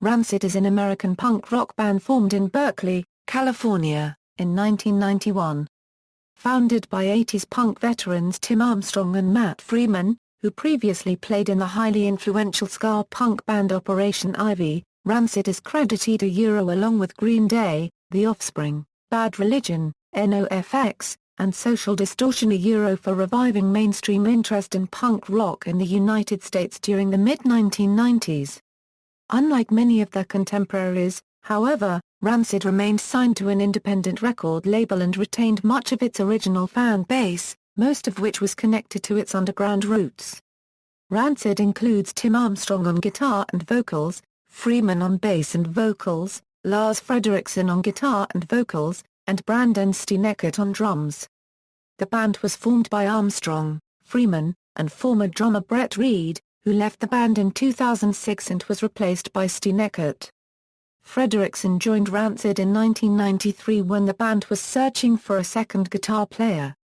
Rancid is an American punk rock band formed in Berkeley, California, in 1991. Founded by 80s punk veterans Tim Armstrong and Matt Freeman, who previously played in the highly influential ska punk band Operation Ivy, Rancid is credited along with Green Day, The Offspring, Bad Religion, NOFX, and Social Distortion for reviving mainstream interest in punk rock in the United States during the mid-1990s. Unlike many of their contemporaries, however, Rancid remained signed to an independent record label and retained much of its original fan base, most of which was connected to its underground roots. Rancid includes Tim Armstrong on guitar and vocals, Freeman on bass and vocals, Lars Frederiksen on guitar and vocals, and Branden Steineckert on drums. The band was formed by Armstrong, Freeman, and former drummer Brett Reed, who left the band in 2006 and was replaced by Steineckert. Frederiksen joined Rancid in 1993 when the band was searching for a second guitar player.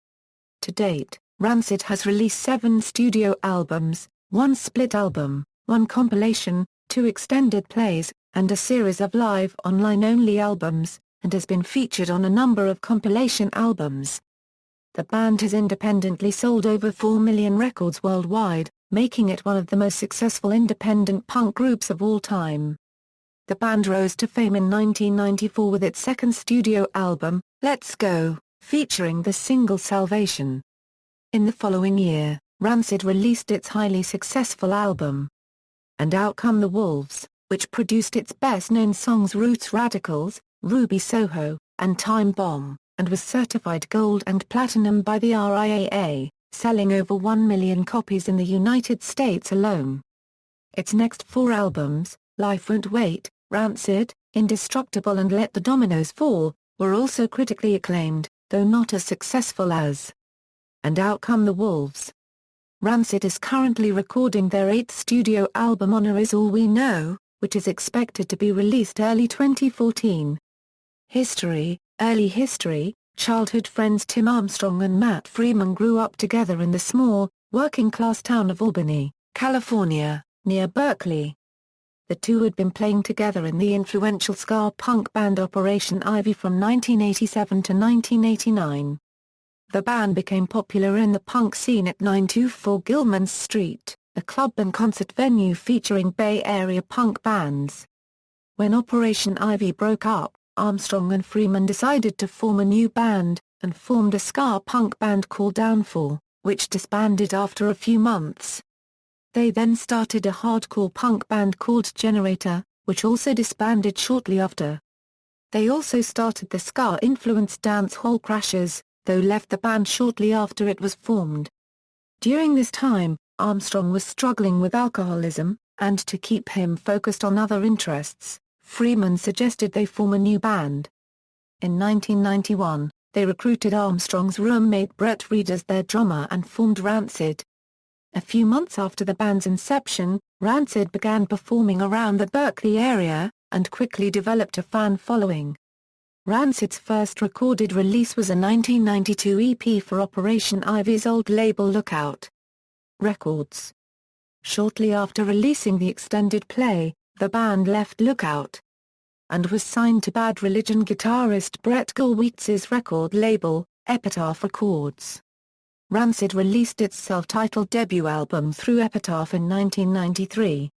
To date, Rancid has released 7 studio albums, 1 split album, 1 compilation, 2 extended plays, and a series of live online-only albums, and has been featured on a number of compilation albums. The band has independently sold over 4 million records worldwide, making it one of the most successful independent punk groups of all time. The band rose to fame in 1994 with its second studio album, Let's Go, featuring the single Salvation. In the following year, Rancid released its highly successful album, And Out Come the Wolves, which produced its best-known songs Roots Radicals, Ruby Soho, and Time Bomb, and was certified gold and platinum by the RIAA, selling over 1 million copies in the United States alone. Its next 4 albums, Life Won't Wait, Rancid, Indestructible and Let the Dominoes Fall, were also critically acclaimed, though not as successful as And Out Come the Wolves. Rancid is currently recording their 8th studio album Honor Is All We Know, which is expected to be released early 2014. Early history. Childhood friends Tim Armstrong and Matt Freeman grew up together in the small, working-class town of Albany, California, near Berkeley. The two had been playing together in the influential ska punk band Operation Ivy from 1987 to 1989. The band became popular in the punk scene at 924 Gilman's Street, a club and concert venue featuring Bay Area punk bands. When Operation Ivy broke up, Armstrong and Freeman decided to form a new band, and formed a ska punk band called Downfall, which disbanded after a few months. They then started a hardcore punk band called Generator, which also disbanded shortly after. They also started the ska-influenced Dance Hall Crashers, though left the band shortly after it was formed. During this time, Armstrong was struggling with alcoholism, and to keep him focused on other interests, Freeman suggested they form a new band. In 1991, they recruited Armstrong's roommate Brett Reed as their drummer and formed Rancid. A few months after the band's inception, Rancid began performing around the Berkeley area, and quickly developed a fan following. Rancid's first recorded release was a 1992 EP for Operation Ivy's old label Lookout Records. Shortly after releasing the extended play, the band left Lookout and was signed to Bad Religion guitarist Brett Gurwitz's record label, Epitaph Records. Rancid released its self-titled debut album through Epitaph in 1993.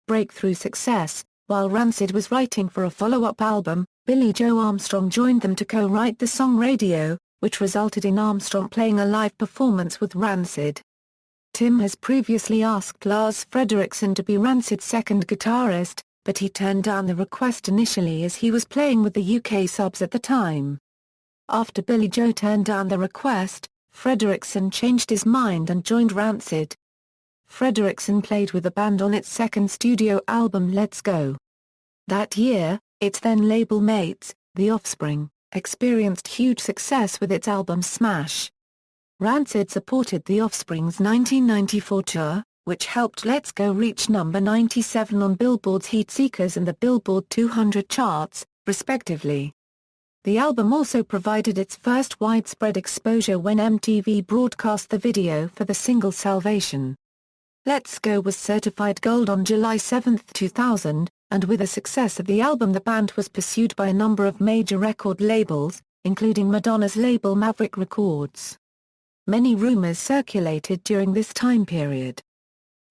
Breakthrough success. While Rancid was writing for a follow-up album, Billie Joe Armstrong joined them to co-write the song Radio, which resulted in Armstrong playing a live performance with Rancid. Tim has previously asked Lars Frederiksen to be Rancid's second guitarist, but he turned down the request initially as he was playing with the UK subs at the time. After Billie Joe turned down the request, Frederiksen changed his mind and joined Rancid. Frederiksen played with the band on its second studio album Let's Go. That year, its then label mates, The Offspring, experienced huge success with its album Smash. Rancid supported The Offspring's 1994 tour, which helped Let's Go reach number 97 on Billboard's Heat Seekers and the Billboard 200 charts, respectively. The album also provided its first widespread exposure when MTV broadcast the video for the single Salvation. Let's Go was certified gold on July 7, 2000, and with the success of the album the band was pursued by a number of major record labels, including Madonna's label Maverick Records. Many rumors circulated during this time period.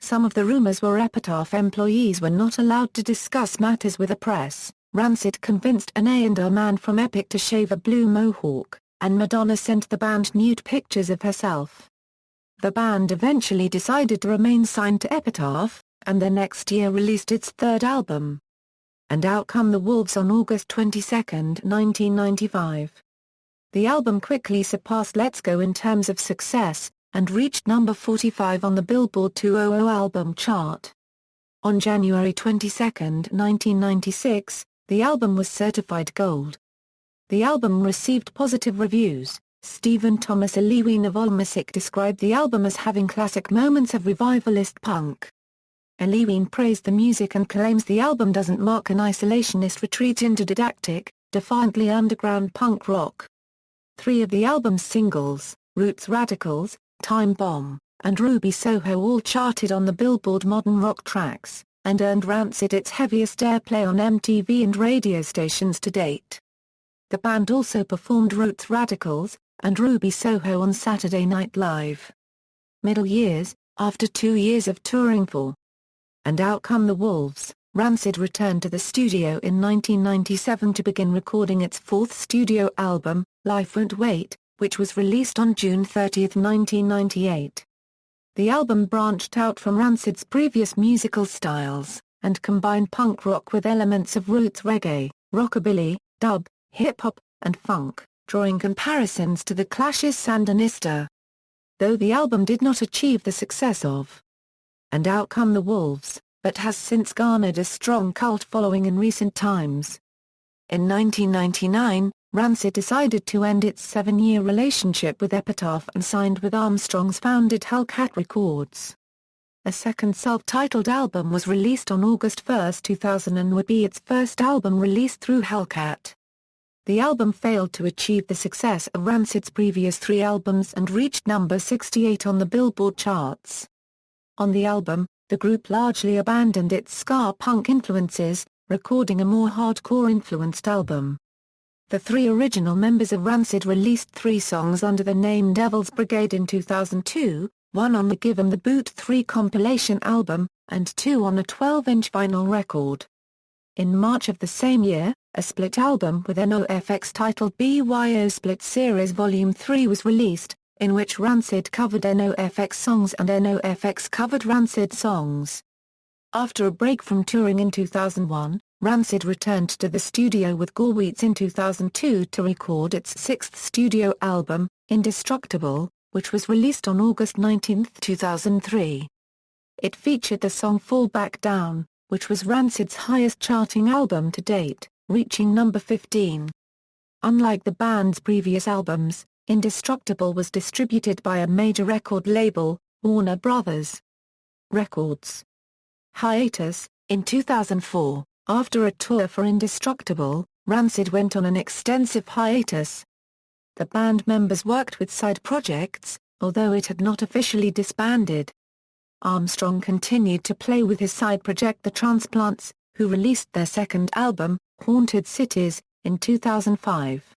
Some of the rumors were Epitaph employees were not allowed to discuss matters with the press, Rancid convinced an A&R man from Epic to shave a blue mohawk, and Madonna sent the band nude pictures of herself. The band eventually decided to remain signed to Epitaph, and the next year released its third album. And Out Come the Wolves on August 22, 1995. The album quickly surpassed Let's Go in terms of success, and reached number 45 on the Billboard 200 album chart. On January 22, 1996, the album was certified gold. The album received positive reviews. Stephen Thomas Eliwine of AllMusic described the album as having classic moments of revivalist punk. Eliwine praised the music and claims the album doesn't mark an isolationist retreat into didactic, defiantly underground punk rock. 3 of the album's singles, Roots Radicals, Time Bomb, and Ruby Soho all charted on the Billboard Modern Rock Tracks, and earned Rancid its heaviest airplay on MTV and radio stations to date. The band also performed Roots Radicals and Ruby Soho on Saturday Night Live. Middle years, after 2 years of touring for And Out Come the Wolves, Rancid returned to the studio in 1997 to begin recording its 4th studio album, Life Won't Wait, which was released on June 30, 1998. The album branched out from Rancid's previous musical styles, and combined punk rock with elements of roots reggae, rockabilly, dub, hip-hop, and funk, drawing comparisons to The Clash's Sandinista. Though the album did not achieve the success of And Out Come the Wolves, but has since garnered a strong cult following in recent times. In 1999, Rancid decided to end its 7-year relationship with Epitaph and signed with Armstrong's founded Hellcat Records. A second self-titled album was released on August 1, 2000 and would be its first album released through Hellcat. The album failed to achieve the success of Rancid's previous 3 albums and reached number 68 on the Billboard charts. On the album, the group largely abandoned its ska punk influences, recording a more hardcore-influenced album. The 3 original members of Rancid released 3 songs under the name Devil's Brigade in 2002, 1 on the Give 'Em the Boot 3 compilation album, and 2 on a 12-inch vinyl record. In March of the same year, a split album with NOFX titled BYO Split Series Volume 3 was released, in which Rancid covered NOFX songs and NOFX covered Rancid songs. After a break from touring in 2001, Rancid returned to the studio with Gorwitz in 2002 to record its 6th studio album, Indestructible, which was released on August 19, 2003. It featured the song Fall Back Down, which was Rancid's highest charting album to date, reaching number 15. Unlike the band's previous albums, Indestructible was distributed by a major record label, Warner Brothers Records. Hiatus. In 2004, after a tour for Indestructible, Rancid went on an extensive hiatus. The band members worked with side projects, although it had not officially disbanded. Armstrong continued to play with his side project The Transplants, who released their second album, Haunted Cities, in 2005.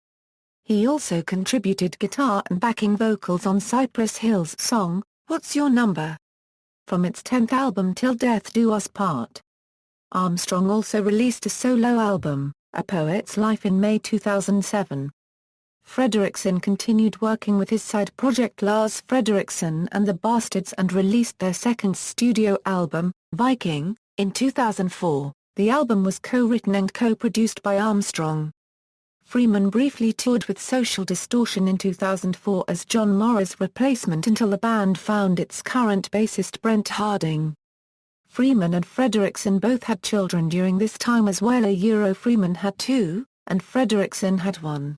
He also contributed guitar and backing vocals on Cypress Hill's song, What's Your Number? From its 10th album Till Death Do Us Part. Armstrong also released a solo album, A Poet's Life in May 2007. Frederiksen continued working with his side project Lars Frederiksen and the Bastards and released their second studio album, Viking, in 2004. The album was co-written and co-produced by Armstrong. Freeman briefly toured with Social Distortion in 2004 as John Morris' replacement until the band found its current bassist Brent Harding. Freeman and Frederiksen both had children during this time as well. Freeman had 2, and Frederiksen had 1.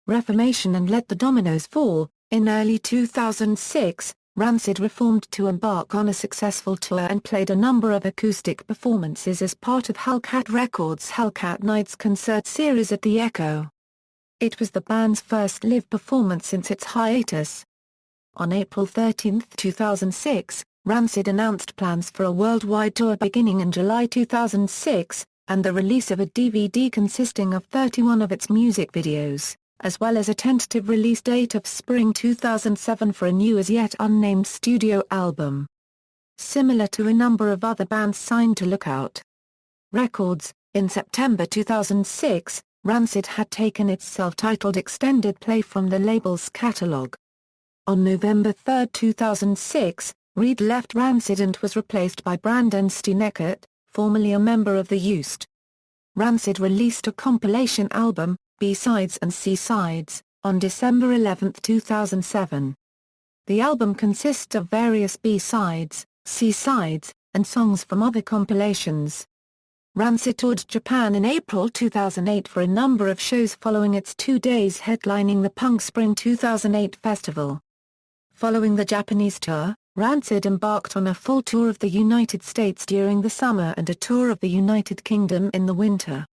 Reformation and Let the Dominoes Fall. In early 2006, Rancid reformed to embark on a successful tour and played a number of acoustic performances as part of Hellcat Records' Hellcat Nights concert series at the Echo. It was the band's first live performance since its hiatus. On April 13, 2006, Rancid announced plans for a worldwide tour beginning in July 2006, and the release of a DVD consisting of 31 of its music videos, as well as a tentative release date of spring 2007 for a new as yet unnamed studio album. Similar to a number of other bands signed to Lookout Records, in September 2006, Rancid had taken its self-titled extended play from the label's catalog. On November 3, 2006, Reed left Rancid and was replaced by Branden Steineckert, formerly a member of the Used. Rancid released a compilation album, B-Sides and C-Sides, on December 11, 2007. The album consists of various B-Sides, C-Sides, and songs from other compilations. Rancid toured Japan in April 2008 for a number of shows following its 2 days headlining the Punk Spring 2008 festival. Following the Japanese tour, Rancid embarked on a full tour of the United States during the summer and a tour of the United Kingdom in the winter.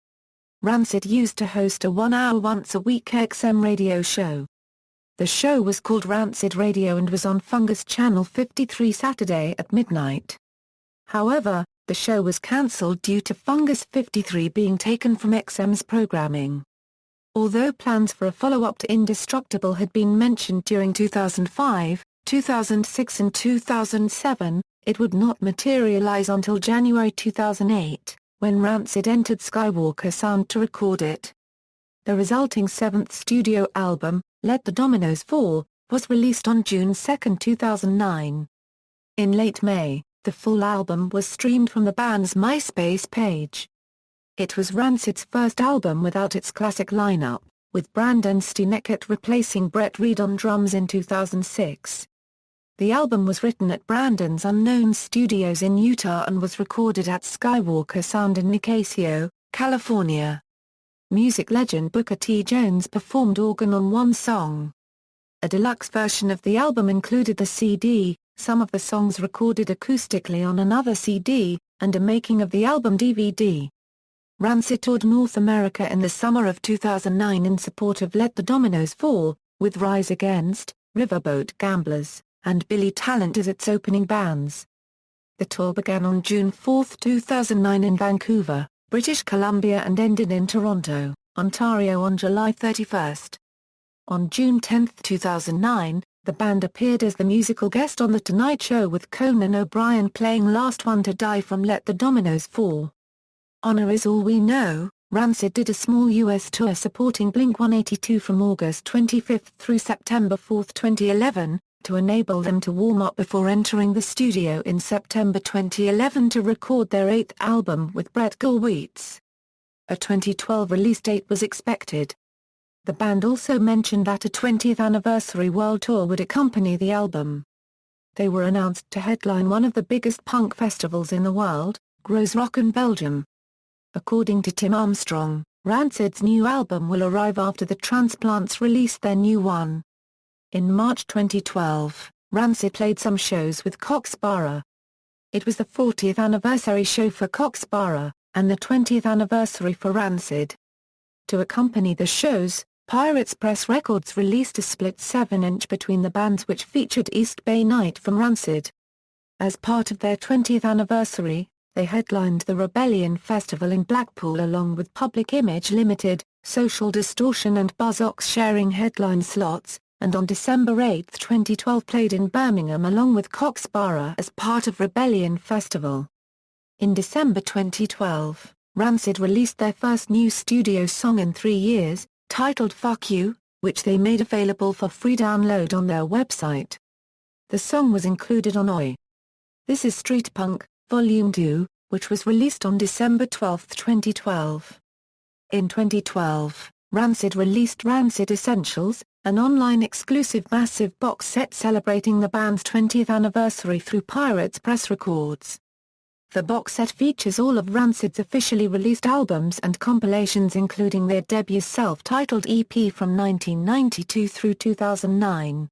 Rancid used to host a 1-hour once-a-week XM radio show. The show was called Rancid Radio and was on Fungus Channel 53 Saturday at midnight. However, the show was cancelled due to Fungus 53 being taken from XM's programming. Although plans for a follow-up to Indestructible had been mentioned during 2005, 2006 and 2007, it would not materialize until January 2008, when Rancid entered Skywalker Sound to record it. The resulting seventh studio album, Let the Dominoes Fall, was released on June 2, 2009. In late May, the full album was streamed from the band's MySpace page. It was Rancid's first album without its classic lineup, with Branden Steineckert replacing Brett Reed on drums in 2006. The album was written at Branden's Unknown Studios in Utah and was recorded at Skywalker Sound in Nicasio, California. Music legend Booker T. Jones performed organ on one song. A deluxe version of the album included the CD, some of the songs recorded acoustically on another CD, and a making of the album DVD. Rancid toured North America in the summer of 2009 in support of Let the Dominoes Fall, with Rise Against, Riverboat Gamblers, and Billy Talent as its opening bands. The tour began on June 4, 2009 in Vancouver, British Columbia and ended in Toronto, Ontario on July 31. On June 10, 2009, the band appeared as the musical guest on The Tonight Show with Conan O'Brien playing Last One to Die from Let the Dominoes Fall. Honor Is All We Know, Rancid did a small U.S. tour supporting Blink-182 from August 25 through September 4, 2011, to enable them to warm up before entering the studio in September 2011 to record their eighth album with Brett Gurewitz. A 2012 release date was expected. The band also mentioned that a 20th anniversary world tour would accompany the album. They were announced to headline one of the biggest punk festivals in the world, Gros Rock in Belgium. According to Tim Armstrong, Rancid's new album will arrive after the Transplants released their new one. In March 2012, Rancid played some shows with Coxbara. It was the 40th anniversary show for Coxbara, and the 20th anniversary for Rancid. To accompany the shows, Pirates Press Records released a split 7-inch between the bands which featured East Bay Night from Rancid. As part of their 20th anniversary, they headlined the Rebellion Festival in Blackpool along with Public Image Limited, Social Distortion and Buzzcocks sharing headline slots, and on December 8, 2012 played in Birmingham along with Coxbara as part of Rebellion Festival. In December 2012, Rancid released their first new studio song in 3 years, titled Fuck You, which they made available for free download on their website. The song was included on Oi! This Is Street Punk, Volume 2, which was released on December 12, 2012. In 2012, Rancid released Rancid Essentials, an online exclusive massive box set celebrating the band's 20th anniversary through Pirates Press Records. The box set features all of Rancid's officially released albums and compilations including their debut self-titled EP from 1992 through 2009.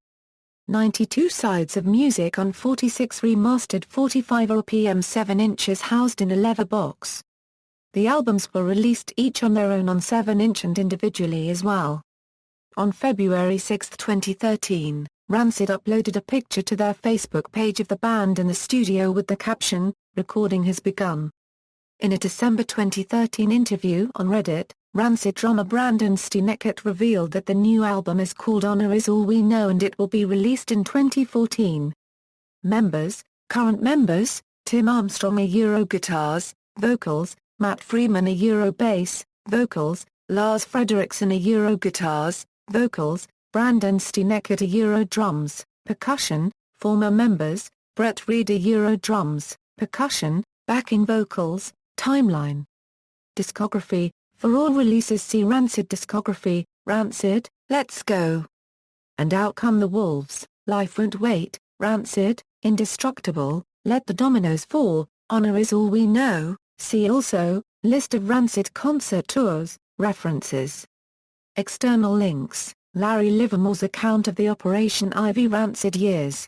92 sides of music on 46 remastered 45 RPM 7 inches housed in a leather box. The albums were released each on their own on 7-inch and individually as well. On February 6, 2013, Rancid uploaded a picture to their Facebook page of the band in the studio with the caption, "Recording has begun." In a December 2013 interview on Reddit, Rancid drummer Branden Steineckert revealed that the new album is called Honor Is All We Know and it will be released in 2014. Current members, Tim Armstrong Euro guitars, vocals, Matt Freeman Euro bass, vocals, Lars Frederiksen Euro guitars, vocals, Branden Steineckert Euro drums, percussion, former members, Brett Reed Euro drums, percussion, backing vocals, timeline. Discography. For all releases see Rancid discography, Rancid, Let's Go. And Out Come the Wolves, Life Won't Wait, Rancid, Indestructible, Let the Dominoes Fall, Honor Is All We Know. See also, List of Rancid concert tours, references. External links, Larry Livermore's account of the Operation Ivy Rancid years.